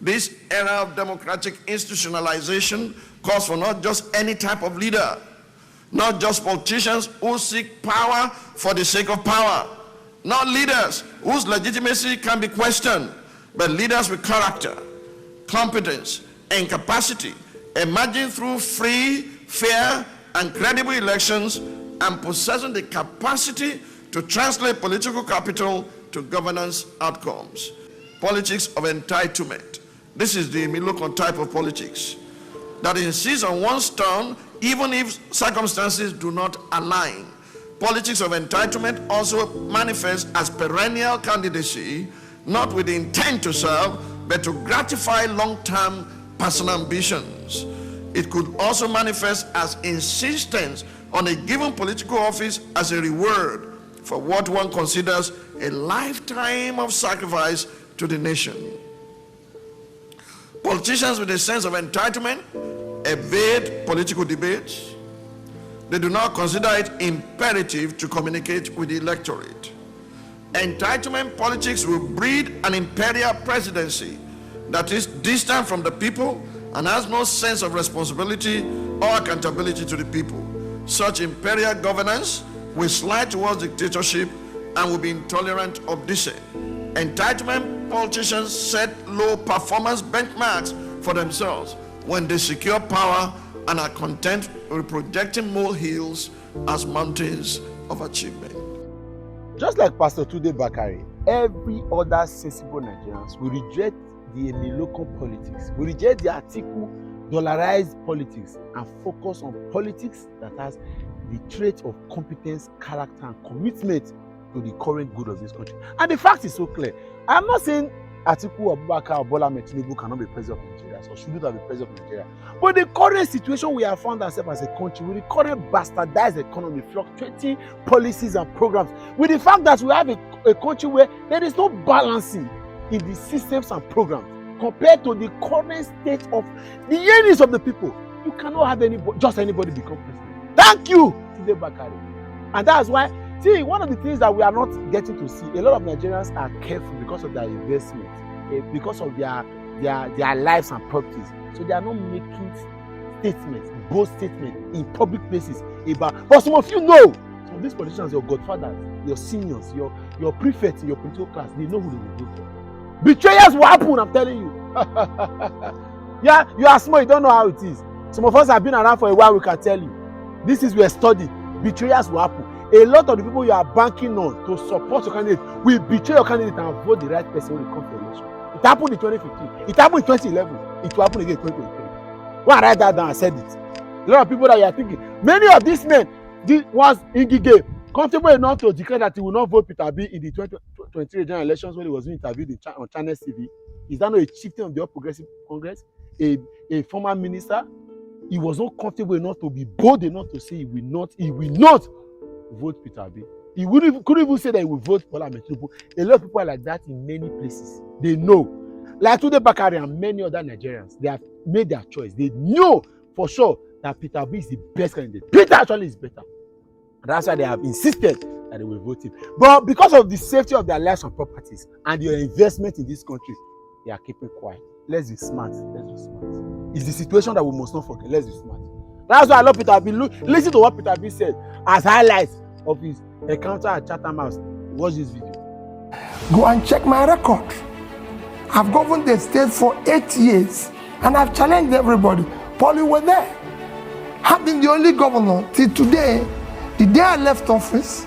This era of democratic institutionalization calls for not just any type of leader, not just politicians who seek power for the sake of power, not leaders whose legitimacy can be questioned, but leaders with character, competence, and capacity, emerging through free, fair, and credible elections, and possessing the capacity to translate political capital to governance outcomes. Politics of entitlement. This is the Miloko type of politics that insists on one's turn even if circumstances do not align. Politics of entitlement also manifests as perennial candidacy, not with the intent to serve, but to gratify long-term personal ambitions. It could also manifest as insistence on a given political office as a reward for what one considers a lifetime of sacrifice to the nation. Politicians with a sense of entitlement evade political debates. They do not consider it imperative to communicate with the electorate. Entitlement politics will breed an imperial presidency that is distant from the people and has no sense of responsibility or accountability to the people. Such imperial governance will slide towards dictatorship and will be intolerant of dissent. Entitlement politicians set low performance benchmarks for themselves when they secure power and are content with projecting molehills as mountains of achievement. Just like Pastor Tunde Bakare, every other sensible Nigerians will reject the Miloko politics, will reject the Atiku dollarized politics and focus on politics that has the trait of competence, character, and commitment to the current good of this country. And the fact is so clear. I'm not saying Atiku, Abubakar, or Bola Tinubu cannot be president of Nigeria or shouldn't have been president of Nigeria. But the current situation we have found ourselves as a country, with the current bastardized economy, fluctuating policies and programs, with the fact that we have a country where there is no balancing in the systems and programs compared to the current state of the yearnings of the people, you cannot have anybody become president. Thank you, Tunde Bakare. And that's why, see, one of the things that we are not getting to see, a lot of Nigerians are careful because of their investment, because of their lives and properties. So they are not making statements, bold statements in public places about. But some of you know, some of these politicians, your godfathers, your seniors, your prefects in your political class, they know who they will vote for. Betrayals will happen, I'm telling you. Yeah, you are small, you don't know how it is. Some of us have been around for a while, we can tell you. This is your study. Betrayals will happen. A lot of the people you are banking on to support your candidate will betray your candidate and vote the right person when it comes to election. It happened in 2015. It happened in 2011. It will happen again in 2023. When I write that down, I said it. A lot of people that you are thinking, many of these men was in the game, comfortable enough to declare that he will not vote Peter Obi in the 2023 general elections when he was being interviewed on Channel TV. Is that not a chieftain of the All Progressive Congress, a former minister? He was not comfortable enough to be bold enough to say he will not vote Peter Obi. He couldn't even say that he will vote Bola Tinubu. A lot of people are like that in many places. They know. Like Tunde Bakare and many other Nigerians, they have made their choice. They know for sure that Peter Obi is the best candidate. Peter actually is better. And that's why they have insisted that they will vote him. But because of the safety of their lives and properties and their investment in this country, they are keeping quiet. Let's be smart. Let's be smart. It's the situation that we must not forget. Let's be smart. That's why I love Peter Obi. Listen to what Peter Obi said as highlights of his encounter at Chatham House. Watch this video. Go and check my record. I've governed the state for 8 years and I've challenged everybody. Paul, you were there. I've been the only governor till today. The day I left office,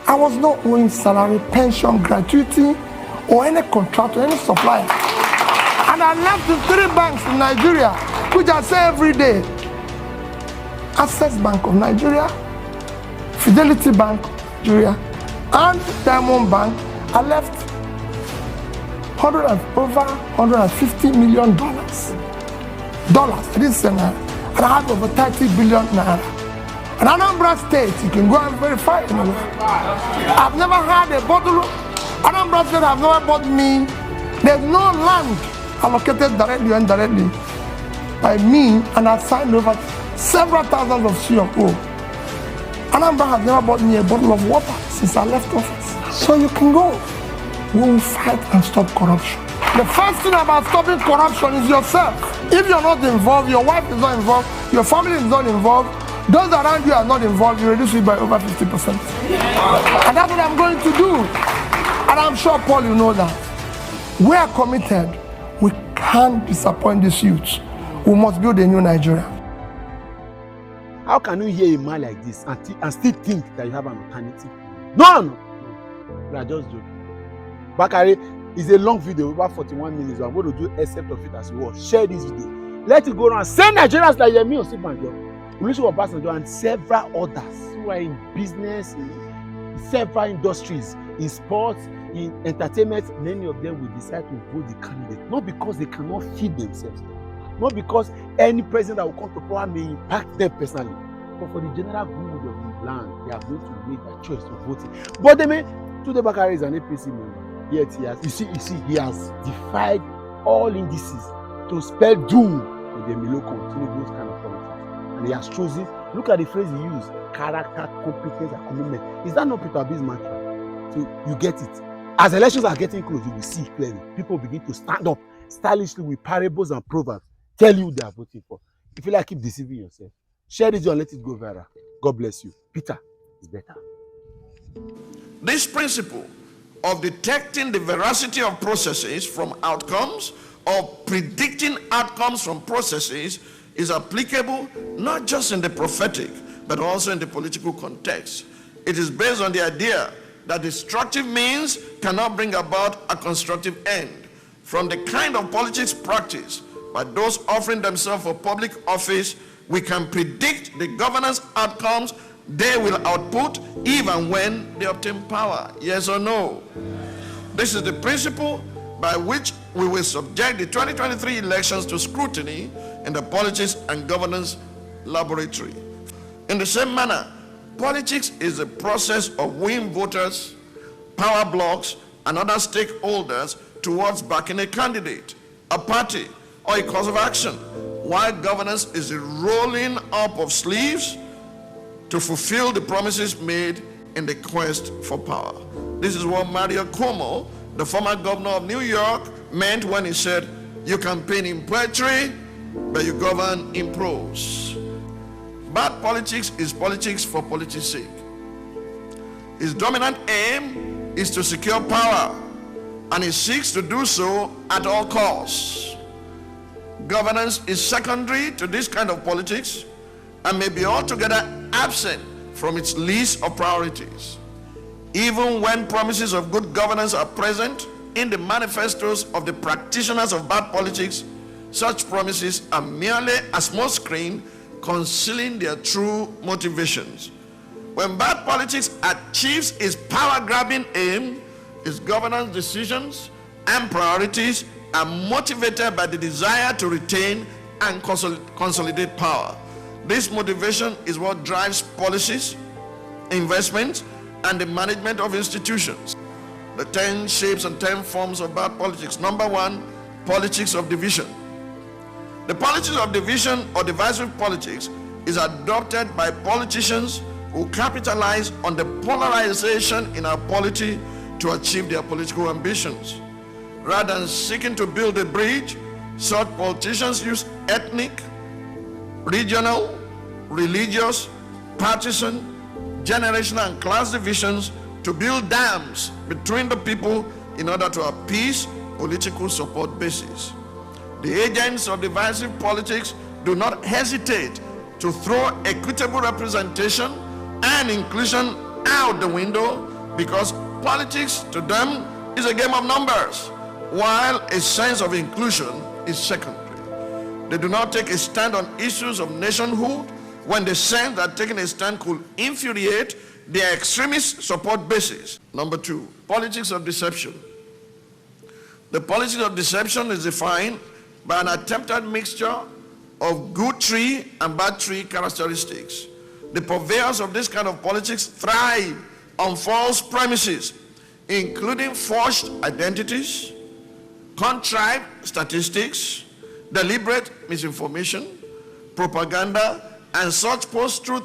I was not owing salary, pension, gratuity, or any contract or any supplier. And I left the 3 banks in Nigeria, which I say every day. Access Bank of Nigeria, Fidelity Bank of Nigeria, and Diamond Bank. I left over $150 million. I didn't say naira. And I had over 30 billion naira. And Anambra State, you can go and verify it. I've never had a bottle. Anambra State have never bought me. There's no land allocated directly or indirectly by me, and I've signed over several thousands of CFO. Anambra has never bought me a bottle of water since I left office. So you can go. We will fight and stop corruption. The first thing about stopping corruption is yourself. If you're not involved, your wife is not involved, your family is not involved, those around you are not involved, you reduce it by over 50%. And that's what I'm going to do. And I'm sure, Paul, you know that. We are committed. We can't disappoint these youths. We must build a new Nigeria. How can you hear a man like this and still think that you have an alternative? No. We are just joking. Bakare is a long video, over 41 minutes. I'm going to do except of it as you watch. Share this video. Let it go around. Send Nigerians like Yemi Osibanjo, Olusegun Obasanjo, and several others who are in business, in several industries, in sports, in entertainment. Many of them will decide to vote the candidate, not because they cannot feed themselves, not because any president that will come to power may impact them personally, but for the general good of the land, they are going to make their choice to vote it. But they may. Tunde Bakare is an APC member. Yet he has, he has defied all indices to spell doom in the Emiloko, Tinubu's kind of politics. And he has chosen, look at the phrase he used, character, competence, and commitment. Is that not Peter Obi's mantra? So you get it. As elections are getting close, you will see clearly. People begin to stand up stylishly with parables and proverbs, tell you they are voting for. If you like, keep deceiving yourself. Share this and let it go viral. God bless you. Peter is better. This principle of detecting the veracity of processes from outcomes or predicting outcomes from processes is applicable not just in the prophetic but also in the political context. It is based on the idea that destructive means cannot bring about a constructive end. From the kind of politics practiced by those offering themselves for public office, we can predict the governance outcomes they will output even when they obtain power. Yes or no? This is the principle by which we will subject the 2023 elections to scrutiny in the politics and governance laboratory. In the same manner, politics is a process of winning voters, power blocks, and other stakeholders towards backing a candidate, a party, or a cause of action, while governance is the rolling up of sleeves to fulfill the promises made in the quest for power. This is what Mario Cuomo, the former governor of New York, meant when he said, "You campaign in poetry, but you govern in prose." Bad politics is politics for politics' sake. His dominant aim is to secure power, and he seeks to do so at all costs. Governance is secondary to this kind of politics and may be altogether absent from its list of priorities. Even when promises of good governance are present in the manifestos of the practitioners of bad politics, such promises are merely a small screen concealing their true motivations. When bad politics achieves its power-grabbing aim, its governance decisions and priorities are motivated by the desire to retain and consolidate power. This motivation is what drives policies, investments, and the management of institutions. The 10 shapes and 10 forms of bad politics. Number 1, politics of division. The politics of division or divisive politics is adopted by politicians who capitalize on the polarization in our polity to achieve their political ambitions. Rather than seeking to build a bridge, such politicians use ethnic, regional, religious, partisan, generational, and class divisions to build dams between the people in order to appease political support bases. The agents of divisive politics do not hesitate to throw equitable representation and inclusion out the window because politics to them is a game of numbers, while a sense of inclusion is secondary. They do not take a stand on issues of nationhood when they sense that taking a stand could infuriate their extremist support bases. Number 2, politics of deception. The politics of deception is defined by an attempted mixture of good tree and bad tree characteristics. The purveyors of this kind of politics thrive on false premises, including forged identities, contrived statistics, deliberate misinformation, propaganda, and such post-truth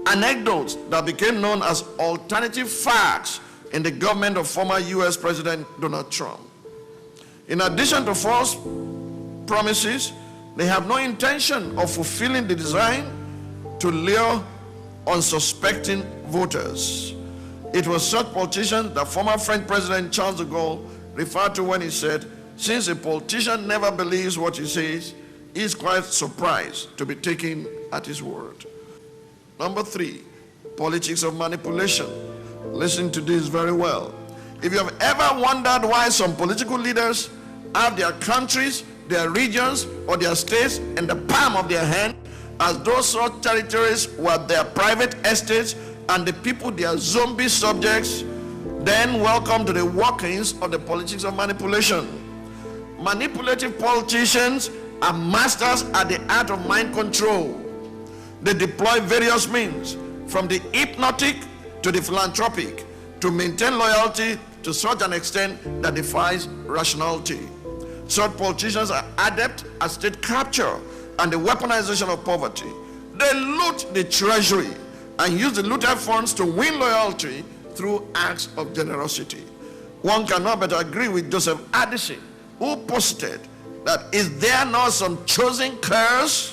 anecdotes that became known as alternative facts in the government of former US President Donald Trump. In addition to false promises, they have no intention of fulfilling the design to lure unsuspecting voters. It was such politicians that former French President Charles de Gaulle referred to when he said, "Since a politician never believes what he says, he is quite surprised to be taken at his word." Number 3, politics of manipulation. Listen to this very well. If you have ever wondered why some political leaders have their countries, their regions, or their states in the palm of their hand, as though such territories were their private estates and the people their zombie subjects, then welcome to the workings of the politics of manipulation. Manipulative politicians are masters at the art of mind control. They deploy various means, from the hypnotic to the philanthropic, to maintain loyalty to such an extent that defies rationality. Such politicians are adept at state capture and the weaponization of poverty. They loot the treasury and use the looted funds to win loyalty through acts of generosity. One cannot but agree with Joseph Addison, who posted that, "Is there not some chosen curse,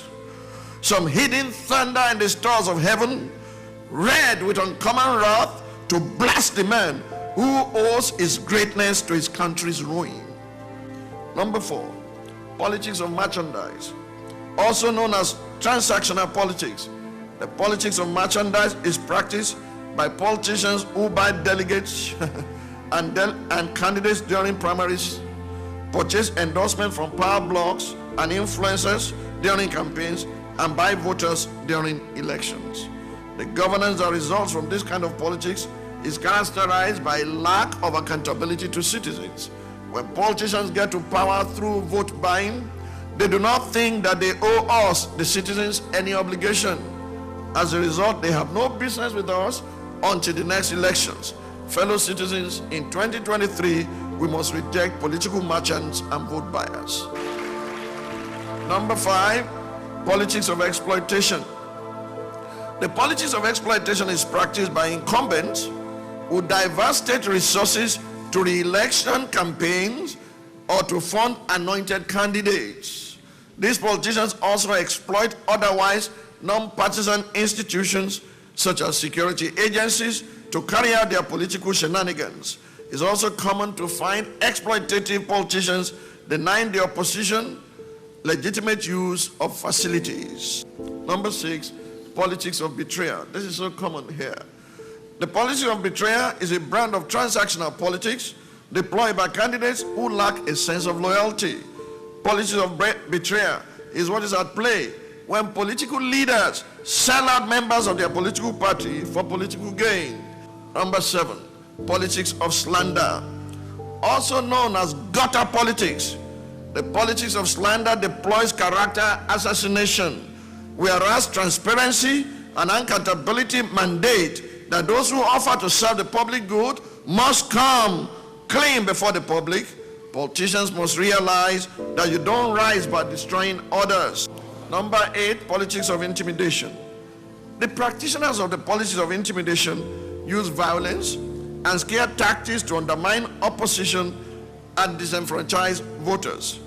some hidden thunder in the stars of heaven, red with uncommon wrath, to blast the man who owes his greatness to his country's ruin?" Number 4, politics of merchandise, also known as transactional politics. The politics of merchandise is practiced by politicians who buy delegates and candidates during primaries, purchase endorsement from power blocks and influencers during campaigns, and buy voters during elections. The governance that results from this kind of politics is characterized by a lack of accountability to citizens. When politicians get to power through vote buying, they do not think that they owe us, the citizens, any obligation. As a result, they have no business with us until the next elections. Fellow citizens, in 2023, we must reject political merchants and vote buyers. Number 5, politics of exploitation. The politics of exploitation is practiced by incumbents who divert state resources to re-election campaigns or to fund anointed candidates. These politicians also exploit otherwise non-partisan institutions such as security agencies to carry out their political shenanigans. It's also common to find exploitative politicians denying the opposition legitimate use of facilities. Number 6, politics of betrayal. This is so common here. The policy of betrayal is a brand of transactional politics deployed by candidates who lack a sense of loyalty. Policy of betrayal is what is at play when political leaders sell out members of their political party for political gain. Number 7, politics of slander, also known as gutter politics. The politics of slander deploys character assassination, whereas transparency and accountability mandate that those who offer to serve the public good must come clean before the public. Politicians must realize that you don't rise by destroying others. Number 8, politics of intimidation. The practitioners of the policies of intimidation use violence and scare tactics to undermine opposition and disenfranchise voters.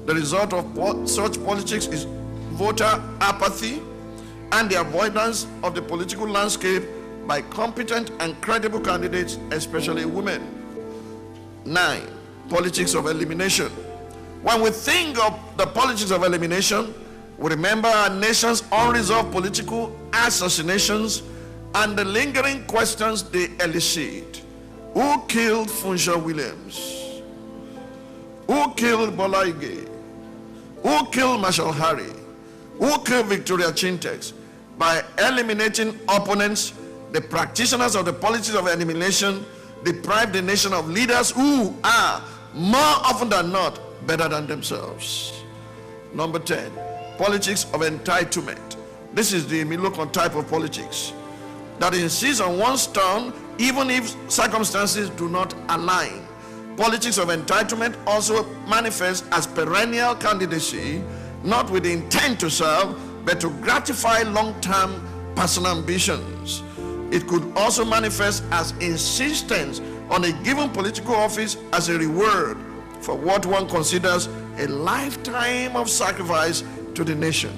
The result of such politics is voter apathy and the avoidance of the political landscape by competent and credible candidates, especially women. 9, politics of elimination. When we think of the politics of elimination, we remember our nation's unresolved political assassinations and the lingering questions they elicit. Who killed Funsha Williams? Who killed Bola Ige? Who killed Marshall Harry? Who killed Victoria Chintex? By eliminating opponents, the practitioners of the policies of elimination deprive the nation of leaders who are, more often than not, better than themselves. Number 10, politics of entitlement. This is the Milokon type of politics that insists on one's turn even if circumstances do not align. Politics of entitlement also manifests as perennial candidacy, not with the intent to serve, but to gratify long-term personal ambitions. It could also manifest as insistence on a given political office as a reward for what one considers a lifetime of sacrifice to the nation.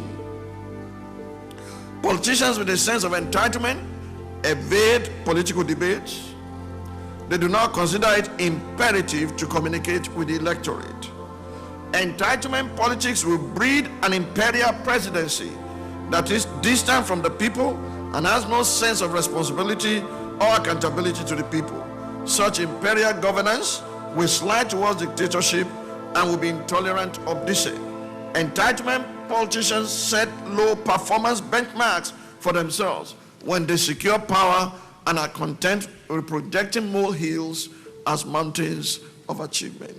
Politicians with a sense of entitlement evade political debates. They do not consider it imperative to communicate with the electorate. Entitlement politics will breed an imperial presidency that is distant from the people and has no sense of responsibility or accountability to the people. Such imperial governance will slide towards dictatorship and will be intolerant of deceit. Entitlement politicians set low performance benchmarks for themselves when they secure power and are content with projecting molehills as mountains of achievement.